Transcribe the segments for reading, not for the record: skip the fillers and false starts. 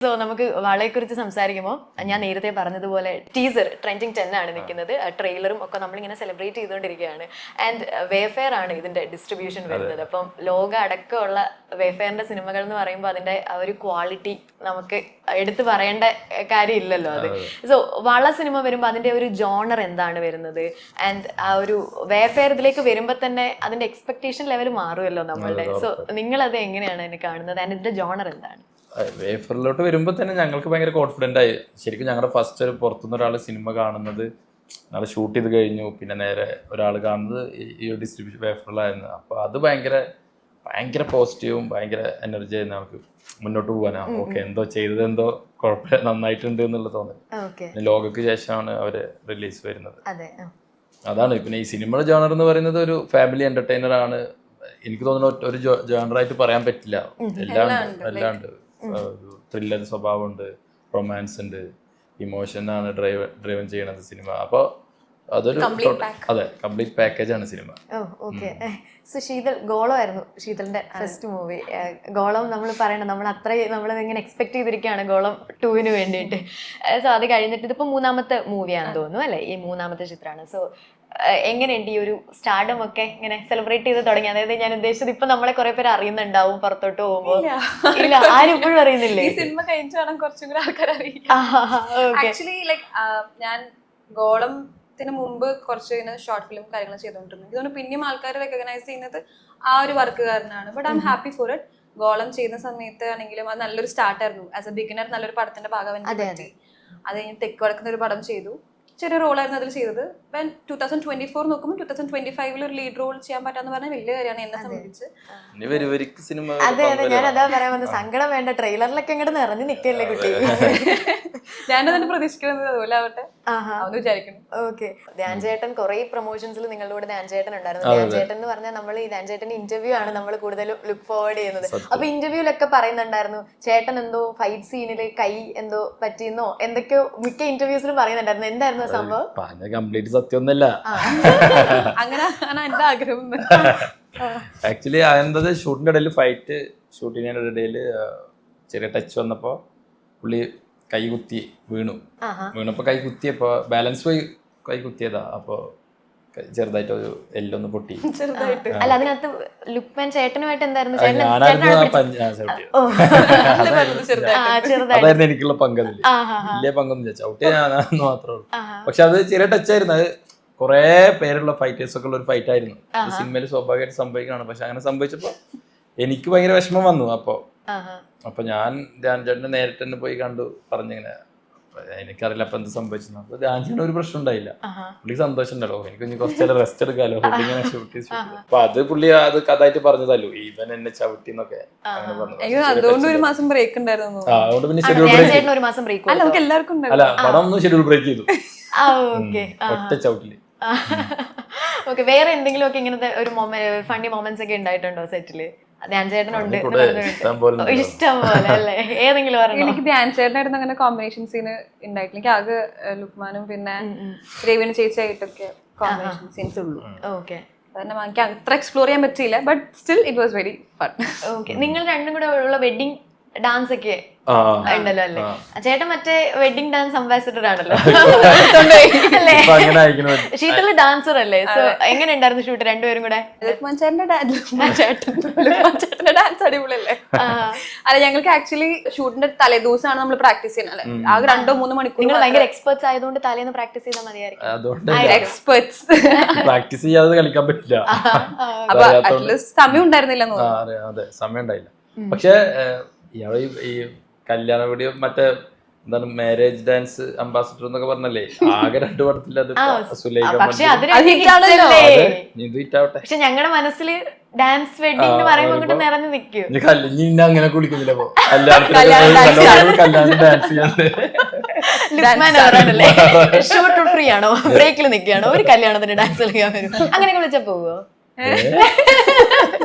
So നമുക്ക് വളയെക്കുറിച്ച് സംസാരിക്കുമ്പോൾ ഞാൻ നേരത്തെ പറഞ്ഞതുപോലെ ടീസർ ട്രെൻഡിങ് 10 ആണ് നിൽക്കുന്നത്. ട്രെയിലറും ഒക്കെ നമ്മളിങ്ങനെ സെലിബ്രേറ്റ് ചെയ്തുകൊണ്ടിരിക്കുകയാണ്. ആൻഡ് വേഫെയർ ആണ് ഇതിന്റെ ഡിസ്ട്രിബ്യൂഷൻ വരുന്നത്. അപ്പം ലോക അടക്കമുള്ള വേഫെയറിന്റെ സിനിമകൾ എന്ന് പറയുമ്പോൾ അതിന്റെ ആ ഒരു ക്വാളിറ്റി നമുക്ക് എടുത്തു പറയേണ്ട കാര്യമില്ലല്ലോ. അത് സോ വള സിനിമ വരുമ്പോൾ അതിന്റെ ഒരു ജോണർ എന്താണ് വരുന്നത്? ആൻഡ് ആ ഒരു വേഫെയർ ഇതിലേക്ക് വരുമ്പോൾ തന്നെ അതിന്റെ എക്സ്പെക്ടേഷൻ ലെവൽ മാറുമല്ലോ നമ്മളുടെ. സോ നിങ്ങളത് എങ്ങനെയാണ് അതിനെ കാണുന്നത്? ആൻഡ് ഇതിന്റെ ജോണർ എന്താണ്? വേഫറിലോട്ട് വരുമ്പോൾ തന്നെ ഞങ്ങൾക്ക് ഭയങ്കര കോൺഫിഡൻ്റ് ആയി. ശരിക്കും ഞങ്ങളുടെ ഫസ്റ്റ് ഒരു പുറത്തുനിന്ന് ഒരാൾ സിനിമ കാണുന്നത് ഞങ്ങൾ ഷൂട്ട് ചെയ്ത് കഴിഞ്ഞു, പിന്നെ നേരെ ഒരാൾ കാണുന്നത് ഈ ഡിസ്ട്രിബ്യൂഷൻ വേഫറിലായിരുന്നു. അപ്പോൾ അത് ഭയങ്കര പോസിറ്റീവും ഭയങ്കര എനർജി ആയിരുന്നു നമുക്ക് മുന്നോട്ട് പോകാനാണ്. ഓക്കെ, എന്തോ ചെയ്തത് എന്തോ കുഴപ്പമില്ല, നന്നായിട്ടുണ്ട് എന്നുള്ള തോന്നൽ. പിന്നെ ലോകക്ക് ശേഷമാണ് അവർ റിലീസ് വരുന്നത്. അതാണ് പിന്നെ ഈ സിനിമയുടെ ജോണർ എന്ന് പറയുന്നത് ഒരു ഫാമിലി എന്റർടൈനർ ആണ്. എനിക്ക് തോന്നുന്നു ഒരു ജോണറായിട്ട് പറയാൻ പറ്റില്ല. എല്ലാം ഉണ്ട്. ത്രില്ലർ സ്വഭാവമുണ്ട്, റൊമാൻസ് ഉണ്ട്, ഇമോഷനാണ് ഡ്രൈവൻ ചെയ്യണത് സിനിമ. അപ്പോൾ അതൊരു അതെ കംപ്ലീറ്റ് പാക്കേജ് ആണ് സിനിമ. സോ ശീതൽ ഗോളമായിരുന്നു ശീതലിന്റെ ഫസ്റ്റ് മൂവി. ഗോളം നമ്മൾ പറയണം, നമ്മൾ അത്രയും നമ്മളിങ്ങനെ എക്സ്പെക്ട് ചെയ്തിരിക്കുകയാണ് ഗോളം 2 വേണ്ടിയിട്ട്. സോ അത് കഴിഞ്ഞിട്ട് ഇതിപ്പോ 3ാമത്തെ മൂവിയാണെന്ന് തോന്നുന്നു അല്ലേ? ഈ 3ാമത്തെ ചിത്രമാണ്. സോ എങ്ങനെയുണ്ട് ഈ ഒരു സ്റ്റാർഡം ഒക്കെ ഇങ്ങനെ സെലിബ്രേറ്റ് ചെയ്ത് തുടങ്ങി? അതായത് ഞാൻ ഉദ്ദേശിച്ചത് ഇപ്പൊ നമ്മളെ കുറെ പേര് അറിയുന്നുണ്ടാവും പുറത്തോട്ട് പോകുമ്പോ. ഇല്ല, ആരും ഇപ്പോഴും അറിയുന്നില്ലേ? സിനിമ കഴിഞ്ഞാണ് കുറച്ചും കൂടെ ആൾക്കാർ അറിയാം. ആക്ച്വലി ലൈക്ക് ഞാൻ ഗോളത്തിന് മുമ്പ് കുറച്ച് ഇങ്ങനെ ഷോർട്ട് ഫിലിം കാര്യങ്ങൾ ചെയ്തുകൊണ്ടിരുന്നു. ഇതുകൊണ്ട് പിന്നെയും ആൾക്കാർ റെക്കഗ്നൈസ് ചെയ്യുന്നത് ആ ഒരു വർക്ക് കാരനാണ്. But I am happy for it. Golam ചെയ്യുന്ന സമയത്ത് ആണെങ്കിലും അത് നല്ലൊരു സ്റ്റാർട്ടായിരുന്നു. ആസ് എ ബിഗിനർ നല്ലൊരു പടത്തിന്റെ ഭാഗം. അത് കഴിഞ്ഞ് തെക്ക് വടക്കുന്ന ഒരു പടം ചെയ്തു. ചെറിയ റോളായിരുന്നു അതിൽ ചെയ്തത്. 2024 നോക്കുമ്പോൾ 2025 ഒരു ലീഡ് റോൾ ചെയ്യാൻ പറ്റാന്ന് പറഞ്ഞാൽ വലിയ കാര്യമാണ് എന്നെ സംബന്ധിച്ച്. അതെ അതെ, ഞാൻ അതാ പറയാൻ വന്നത്. സങ്കടം വേണ്ട, ട്രെയിലറിലൊക്കെ ഇങ്ങോട്ട് നിറഞ്ഞു നിൽക്കല്ലേ കുട്ടി. ഞാനതിന് പ്രതീക്ഷിക്കുന്നത് അതുപോലെ ആവട്ടെ എന്ന് വിചാരിക്കുന്നു. ഓക്കെ, ധ്യാൻ ചേട്ടൻ കുറെ പ്രൊമോഷൻസിൽ നിങ്ങളുടെ കൂടെ ധ്യാൻ ചേട്ടൻ ഉണ്ടായിരുന്നു. ധ്യാൻ ചേട്ടൻ എന്ന് പറഞ്ഞാൽ നമ്മൾ ഈ ധ്യാൻ ചേട്ടന്റെ ഇന്റർവ്യൂ ആണ് നമ്മൾ കൂടുതലും ലുക്ക് ഫോർവേഡ് ചെയ്യുന്നത്. അപ്പൊ ഇന്റർവ്യൂലൊക്കെ പറയുന്നുണ്ടായിരുന്നു ചേട്ടൻ എന്തോ ഫൈറ്റ് സീനില് കൈ എന്തോ പറ്റിയെന്നോ എന്തൊക്കെയോ മിക്ക ഇന്റർവ്യൂസിലും പറയുന്നുണ്ടായിരുന്നു. എന്തായിരുന്നു സംഭവം? കംപ്ലീറ്റ് സത്യമൊന്നുമല്ല. അങ്ങനെ എന്റെ ആഗ്രഹം. ആക്ച്വലി അതെന്താ, ഷൂട്ടിന്റെ ഇടയിൽ ഫൈറ്റ് ഷൂട്ടിങ്ങിന്റെ ഇടയിൽ ചെറിയ ടച്ച് വന്നപ്പോ പുള്ളി കൈ കുത്തി വീണപ്പോ കൈ കുത്തിയപ്പോ ബാലൻസ് പോയി കൈ കുത്തിയതാ. അപ്പൊ ചെറുതായിട്ട് ഒരു എല്ലൊന്ന് പൊട്ടി. അല്ല, അതിനകത്ത് ലുക്മാൻ ചേട്ടനുമായിട്ട് എന്തായിരുന്നു? അതായിരുന്നു എനിക്കുള്ള പങ്കതില്. വലിയ പങ്കൊന്നും ചവിട്ടിയ ഞാനാന്ന് മാത്രമേ ഉള്ളൂ. പക്ഷെ അത് ചെറിയ ടച്ച് ആയിരുന്നു. അത് കുറെ പേരുള്ള ഫൈറ്റേഴ്സ് ഒക്കെ ഉള്ള ഒരു ഫൈറ്റ് ആയിരുന്നു. സിനിമയിൽ സ്വാഭാവികമായിട്ട് സംഭവിക്കണം. പക്ഷെ അങ്ങനെ സംഭവിച്ചപ്പോ എനിക്ക് ഭയങ്കര വിഷമം വന്നു. അപ്പൊ ഞാൻ ധ്യാൻ ചേട്ടനെ നേരിട്ട് തന്നെ പോയി കണ്ടു, പറഞ്ഞിങ്ങനെ എനിക്കറിയില്ല അപ്പൊ എന്ത് സംഭവിച്ചു. അപ്പൊ ധ്യാൻ ചേട്ടൻ ഒരു പ്രശ്നം ഉണ്ടായില്ല. പുള്ളിക്ക് സന്തോഷം ഉണ്ടല്ലോ, എനിക്ക് കുറച്ചേരം റെസ്റ്റ് എടുക്കാലോ ഇങ്ങനെ ഷൂട്ട്. അപ്പൊ അത് പുള്ളി അത് കഥായിട്ട് പറഞ്ഞതല്ലോ, ഇവൻ എന്നെ ചവിട്ടി എന്നൊക്കെ അങ്ങനെ പറഞ്ഞു. അതുകൊണ്ട് ഒരു മാസം ബ്രേക്ക് ഉണ്ടായിരുന്നു. അതുകൊണ്ട് പിന്നെ ഷെഡ്യൂൾ ബ്രേക്ക് അല്ല, പടം ഒന്ന് ഷെഡ്യൂൾ ബ്രേക്ക് ചെയ്തു ഒറ്റ ചവിട്ടില്. ഓക്കെ, വേറെ എന്തെങ്കിലും ഒക്കെ ഇങ്ങനത്തെ ഒരു ഫണ്ണി മൊമെന്റ്സ് ഒക്കെ ഉണ്ടായിട്ടുണ്ടോ സെറ്റില്? ധ്യാൻ ചേട്ടനുണ്ട് ഇഷ്ടം പോലെ അല്ലേ? ഏതെങ്കിലും എനിക്ക് ധ്യാൻ ചേട്ടനായിരുന്നു അങ്ങനെ കോമ്പിനേഷൻ സീന് ഉണ്ടായിട്ടില്ല. എനിക്ക് ആകെ ലുക്മാനും പിന്നെ രവിന് ചേച്ചിയായിട്ടൊക്കെ കോമ്പിനേഷൻ സീൻസ് ഉള്ളൂ. ഓക്കെ, കാരണം എനിക്ക് അത്ര എക്സ്പ്ലോർ ചെയ്യാൻ പറ്റിയില്ല. But still it was very fun. Okay, നിങ്ങൾ രണ്ടും കൂടെ ഉള്ള വെഡിങ് ഡാൻസ് ഒക്കെ ഉണ്ടല്ലോ അല്ലേ? ചേട്ടൻ മറ്റേ വെഡിങ് ഡാൻസ് അംബാസിഡർ ആണല്ലോ അല്ലേ? ശീതള് ഡാൻസർ അല്ലേ? സോ എങ്ങനെ ഉണ്ടായിരുന്നു ഷൂട്ട് രണ്ടുപേരും കൂടെ? ചേട്ടന്റെ ഡാൻസ് അടിപൊളിയല്ലേ? അല്ല, ഞങ്ങൾക്ക് ആക്ച്വലി ഷൂട്ടിന്റെ തലേദിവസമാണ് നമ്മൾ പ്രാക്ടീസ് ചെയ്യുന്നത്. ആകെ 2-3 മണിക്കൂർ. നിങ്ങൾ ഭയങ്കര എക്സ്പെർട്സ് ആയതുകൊണ്ട് തലേന്ന് പ്രാക്ടീസ് ചെയ്താൽ മതിയായിരിക്കും. എക്സ്പെർട്സ് പ്രാക്ടീസ് ചെയ്യാതെ കളിക്കാൻ പറ്റില്ല. അപ്പൊ അറ്റ്ലീസ്റ്റ് സമയം ഉണ്ടായിരുന്നില്ല. അതെ, സമയം ഉണ്ടായില്ല. പക്ഷെ ഈ കല്യാണ വീഡിയോ മറ്റേ എന്താണ് മാരേജ് ഡാൻസ് അംബാസിഡർ എന്നൊക്കെ പറഞ്ഞല്ലേ, ആകെ 2 പടത്തിൽ അത് പക്ഷെ ഞങ്ങളുടെ മനസ്സിൽ ഡാൻസ് വെഡിങ് പറയുമ്പോൾ നിറഞ്ഞു നിൽക്കും. അങ്ങനെ കുളിക്കുന്നില്ല ഷൂട്ട് ഫ്രീ ആണോ, ബ്രേക്കിൽ നിൽക്കുകയാണോ, ഒരു കല്യാണത്തിന് ഡാൻസ് കളിക്കാൻ വരും, അങ്ങനെയൊക്കെ വിളിച്ചാ പോവോ?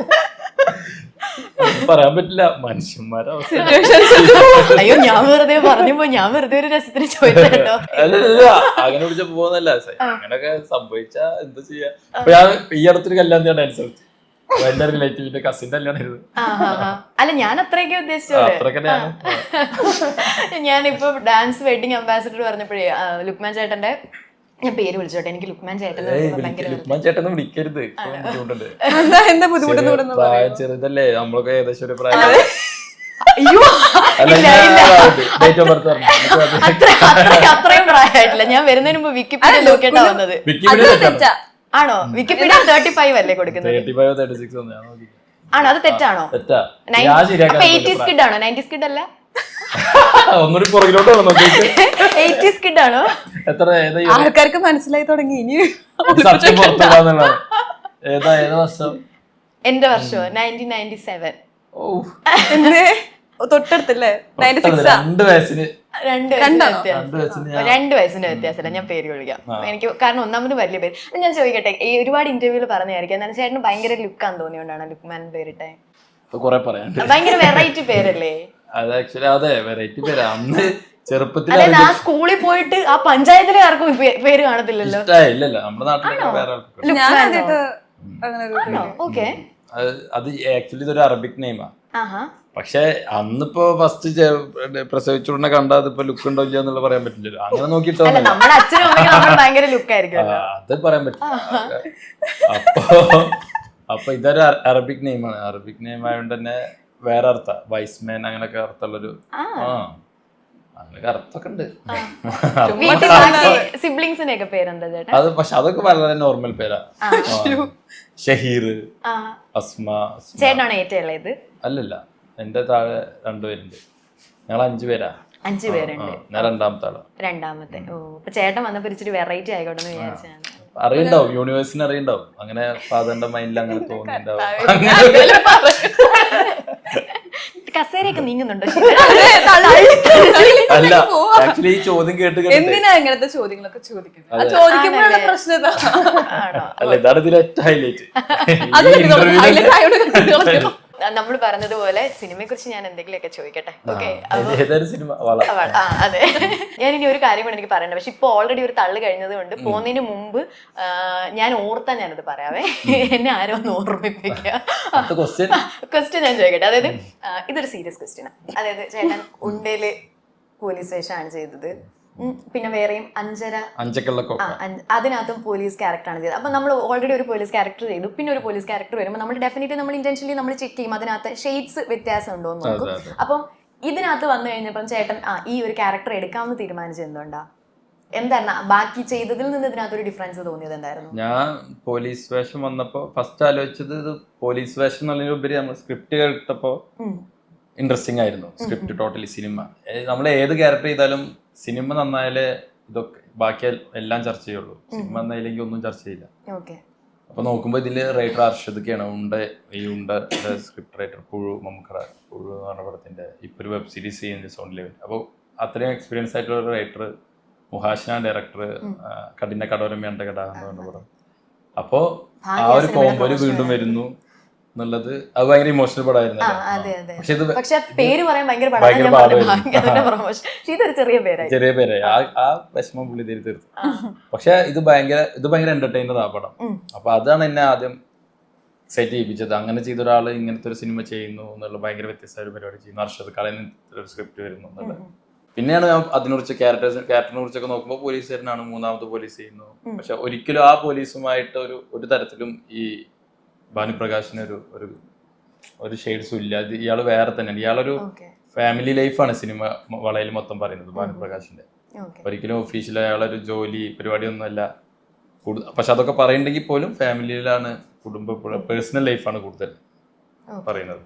പറയാൻ പറ്റില്ല, മനുഷ്യന്മാരെ അയ്യോ, ഞാൻ വെറുതെ ഒരു രസത്തിന് ചോദിച്ചോ. അങ്ങനെ വിളിച്ച പോകുന്നല്ല, അങ്ങനെയൊക്കെ സംഭവിച്ചാ എന്താ ചെയ്യാ. അപ്പൊ ഞാൻ ഈ അടുത്തൊരു കല്യാണത്തിന് ഡാൻസ് കളിച്ചു. എന്റെ റിലേറ്റീവിന്റെ കസിന്റെ കല്യാണം അല്ല ഞാൻ അത്രയൊക്കെ ഉദ്ദേശിച്ചത്. അത്രയൊക്കെ ഞാനും ഞാനിപ്പോ ഡാൻസ് വെഡിങ് അംബാസിഡർ പറഞ്ഞപ്പോഴേ ലുക്മാൻ ചേട്ടന്റെ ഞാൻ പേര് വിളിച്ചോട്ടെ, എനിക്ക് ലുക്മാൻ ചേട്ടൻ ഭയങ്കര ലുക്മാൻ ചേട്ടനും വിളിക്കരുത്, ബുദ്ധിമുട്ടുണ്ട്. എന്താ ബുദ്ധിമുട്ട്? പ്രായം ചെറുതല്ലേ, നമ്മളൊക്കെ ഏകദേശം ഒരു പ്രായം. അയ്യോ ഡേറ്റ് ഓഫ് ബർത്ത് അത്രയും പ്രായമായിട്ടില്ല. ഞാൻ വരുന്നതിന് മുമ്പ് വിക്കിപീഡിയ നോക്കിയിട്ടാ വന്നത്. ആണോ? വിക്കിപീഡിയ 35 അല്ലേ കൊടുക്കുന്നത്? 35 36 ഞാൻ നോക്കി. ആണോ? അത് തെറ്റാണോ? തെറ്റാ. 80s കിഡ് ആണോ? 90s കിഡ് അല്ല? ഒന്നൂടി പുറകിലോട്ട് നോക്കിയിട്ട് 80s കിഡ് ആണോ? എത്ര ആൾക്കാർക്ക് മനസ്സിലായി തുടങ്ങി. ഇനി സത്യം പുറത്തുള്ളതാണ്. ഏതാ വർഷം? എന്റെ വർഷം 1997. തൊട്ടടുത്തല്ലേ? 2 വയസ്സിന് 2 വയസ്സിന്റെ വ്യത്യാസമില്ല. ഞാൻ പേര് വിളിക്കാം എനിക്ക്, കാരണം ഒന്നാമത് വലിയ പേര്. ഞാൻ ചോദിക്കട്ടെ, ഈ ഒരുപാട് ഇന്റർവ്യൂല് പറഞ്ഞായിരിക്കും എന്നാൽ ചേട്ടന് ഭയങ്കര ലുക്കാന്ന് തോന്നിയോണ്ടാണ് ലുക്മാൻ പേരിട്ടെ? കൊറേ പറയാനുണ്ട്. ഭയങ്കര വെറൈറ്റി പേരല്ലേ അത്? ആക്ച്വലി അതെ, വെറൈറ്റി പേരാ. അന്ന് ചെറുപ്പത്തിൽ അതായത് ആ സ്കൂളിൽ പോയിട്ട് ആ പഞ്ചായത്തിലെ ആർക്കും പേര് കാണത്തില്ലല്ലോ. ഇല്ലല്ലോ, നമ്മുടെ നാട്ടിലൊക്കെ വേറെ ആൾക്കാർ. ഓക്കെ, അത് ആക്ച്വലി ഇതൊരു അറബിക് നെയിമാ. പക്ഷെ അന്നിപ്പോ ഫസ്റ്റ് പ്രസവിച്ചുടനെ കണ്ടാ അതിപ്പോ ലുക്ക് ഉണ്ടോ ഇല്ല എന്നുള്ള പറയാൻ പറ്റില്ലല്ലോ. അങ്ങനെ നോക്കിട്ടോ നമ്മുടെ അച്ഛനും അമ്മയും ഭയങ്കര ലുക്ക് ആയിരിക്കും, അത് പറയാൻ പറ്റില്ല. അപ്പൊ ഇതൊരു അറബിക് നെയിമാണ്. അറബിക് നെയിം ആയതുകൊണ്ട് തന്നെ വേറെ അർത്ഥ, വൈസ്മാൻ അങ്ങനൊക്കെ അർത്ഥമുള്ളൊരു അങ്ങനെയൊക്കെ അർത്ഥമൊക്കെ ഉണ്ട്. സിബ്ലിങ്സിനെയൊക്കെ പേരെന്താ ചേട്ടാ? അത് പക്ഷെ അതൊക്കെ വളരെ നോർമൽ പേരാ. ഷഹീർ, അസ്മ. ചേട്ടനാണ് ഏറ്റവും ഇളയത്? അല്ലല്ല, എന്റെ താഴെ 2 പേരുണ്ട്. ഞങ്ങൾ 5 പേരാ. 5 പേരുണ്ട്. ഞാൻ രണ്ടാമത്തെ ആളാ. രണ്ടാമത്തെ. ഓ, അപ്പൊ ചേട്ടൻ വന്നപ്പോ ഇച്ചിരി വെറൈറ്റി ആയിക്കോട്ടെ എന്ന് വിചാരിച്ചാണ്. അറിയണ്ടാവും, യൂണിവേഴ്സിന് അറിയണ്ടാവും. അങ്ങനെ ഫാദറിന്റെ മൈൻഡിൽ അങ്ങനെ തോന്നിണ്ടാവും. കസേരയൊക്കെ നീങ്ങുന്നുണ്ടോ? അല്ല, ആക്ച്വലി ഈ ചോദ്യം കേട്ട് എന്തിനാ ഇങ്ങനത്തെ ചോദ്യങ്ങളൊക്കെ ചോദിക്കുന്നത്? ചോദിക്കുമ്പോഴാണ് പ്രശ്നം. അല്ല, ഇതാണ് ഇതിൽ ഏറ്റവും ഹൈലൈറ്റ്. നമ്മൾ പറഞ്ഞതുപോലെ സിനിമയെ കുറിച്ച് ഞാൻ എന്തെങ്കിലുമൊക്കെ ചോദിക്കട്ടെ? Okay, cinema. അതെ, ഞാൻ ഇനി ഒരു കാര്യം കൂടെ എനിക്ക് പറയണ്ട. പക്ഷെ ഇപ്പൊ ഓൾറെഡി ഒരു തള്ളു കഴിഞ്ഞത് കൊണ്ട് പോകുന്നതിന് മുമ്പ് ഞാൻ ഞാനത് പറയാവേ, എന്നെ ആരോ ഒന്ന് ഓർമ്മിപ്പിക്കുക. ക്വസ്റ്റ്യൻ ഞാൻ ചോദിക്കട്ടെ? അതായത് ഇതൊരു സീരിയസ് ക്വസ്റ്റ്യൻ. അതായത് ചേട്ടൻ ഉണ്ടേല് പോലീസ് വേഷമാണ് ചെയ്തത്, പിന്നെ വേറെയും അതിനകത്തും പോലീസ് ക്യാരക്ടറാണ് ചെയ്തത്. അപ്പൊ നമ്മൾ ഓൾറെഡി ഒരു പോലീസ് ക്യാരക്ടർ ചെയ്തു, പിന്നെ ഒരു പോലീസ് ക്യാരക്ടർ വരുമ്പോൾ നമ്മൾ ഡെഫിനറ്റ്ലി നമ്മൾ ഇന്റൻഷനലി നമ്മൾ ചെക്ക് ചെയ്യും അതിനകത്ത് ഷെയ്ഡ്സ് വ്യത്യാസം ഉണ്ടോ എന്ന് നോക്കും. അപ്പം ഇതിനകത്ത് വന്നു കഴിഞ്ഞപ്പം ചേട്ടൻ ഈ ഒരു ക്യാരക്ടർ എടുക്കാമെന്ന് തീരുമാനിച്ചത് എന്തുകൊണ്ടാ? എന്താണ് ബാക്കി ചെയ്തതിൽ നിന്ന് ഇതിനകത്തൊരു ഡിഫറൻസ് തോന്നിയത് എന്തായിരുന്നു? ഞാൻ പോലീസ് വേഷം വന്നപ്പോ ഫസ്റ്റ് ആലോചിച്ചത് ഇത് പോലീസ് വേഷം എന്നുള്ളതിനുപരി നമ്മൾ സ്ക്രിപ്റ്റ് കേട്ടപ്പോ ഇൻട്രസ്റ്റിംഗ് ആയിരുന്നു. സ്ക്രിപ്റ്റ് ടോട്ടലി സിനിമ, നമ്മൾ ഏത് ക്യാരക്ടർ ചെയ്താലും സിനിമ നന്നായാലേ ഇതൊക്കെ ബാക്കി എല്ലാം ചർച്ച ചെയ്യുള്ളൂ. സിനിമ നന്നായില്ലെങ്കിൽ ഒന്നും ചർച്ച ചെയ്യില്ല. അപ്പൊ നോക്കുമ്പോ ഇതില് റൈറ്റർ അർഷദൊക്കെയാണ്. സ്ക്രിപ്റ്റ് റൈറ്റർ പുഴു മമ്മക്കട. പുഴു എന്ന് പറഞ്ഞ പടത്തിന്റെ ഇപ്പൊ ഒരു വെബ് സീരീസ് ചെയ്യുന്ന സോൺ ലെവൽ. അപ്പോൾ അത്രയും എക്സ്പീരിയൻസ് ആയിട്ടുള്ള ഒരു റൈറ്റർ. മുഹാഷിന ഡയറക്ടർ, കഠിന കടോരമ്മയുടെ കട എന്ന് പറഞ്ഞ പടം. അപ്പോ ആ ഒരു കോമ്പോല് വീണ്ടും വരുന്നു എന്നുള്ളത് അത് ഭയങ്കര ഇമോഷണൽ പടമായിരുന്നു. പക്ഷെ പേര് പറയാൻ ഭയങ്കര ചെറിയ പേരായി. ആ വിഷമം പുള്ളി തീർത്തു. പക്ഷെ ഇത് ഭയങ്കര എന്റർടൈനർ ആ പടം. അപ്പൊ അതാണ് എന്നെ ആദ്യം എക്സൈറ്റ് ചെയ്യിപ്പിച്ചത്. അങ്ങനെ ചെയ്ത ഒരാൾ ഇങ്ങനത്തെ ഒരു സിനിമ ചെയ്യുന്നു എന്നുള്ള ഭയങ്കര വ്യത്യസ്തമായ ഒരു പരിപാടി ചെയ്യുന്നു. അർഷദ് കളയിൽ ഒരു സ്ക്രിപ്റ്റ് വരുന്നു എന്നുള്ളത്. പിന്നെയാണ് ഞാൻ അതിനെക്കുറിച്ച് ക്യാരക്ടറിനെ കുറിച്ചൊക്കെ നോക്കുമ്പോൾ പോലീസുകാരനാണ്, 3ാമത്തെ പോലീസ് ചെയ്യുന്നു. പക്ഷെ ഒരിക്കലും ആ പോലീസുമായിട്ട് ഒരു തരത്തിലും ഈ ഭാനുപ്രകാശിന് ഒരു ഷെയ്ഡ്സും ഇല്ല. ഇയാള് വേറെ തന്നെയാണ്. ഇയാളൊരു ഫാമിലി ലൈഫാണ് സിനിമ വളയിൽ മൊത്തം പറയുന്നത് ഭാനുപ്രകാശിന്റെ. ഒരിക്കലും ഒഫീഷ്യൽ അയാളൊരു ജോലി പരിപാടിയൊന്നുമല്ല. പക്ഷെ അതൊക്കെ പറയുന്നുണ്ടെങ്കിൽ പോലും ഫാമിലിയിലാണ്, പേഴ്സണൽ ലൈഫാണ് കൂടുതൽ പറയുന്നത്.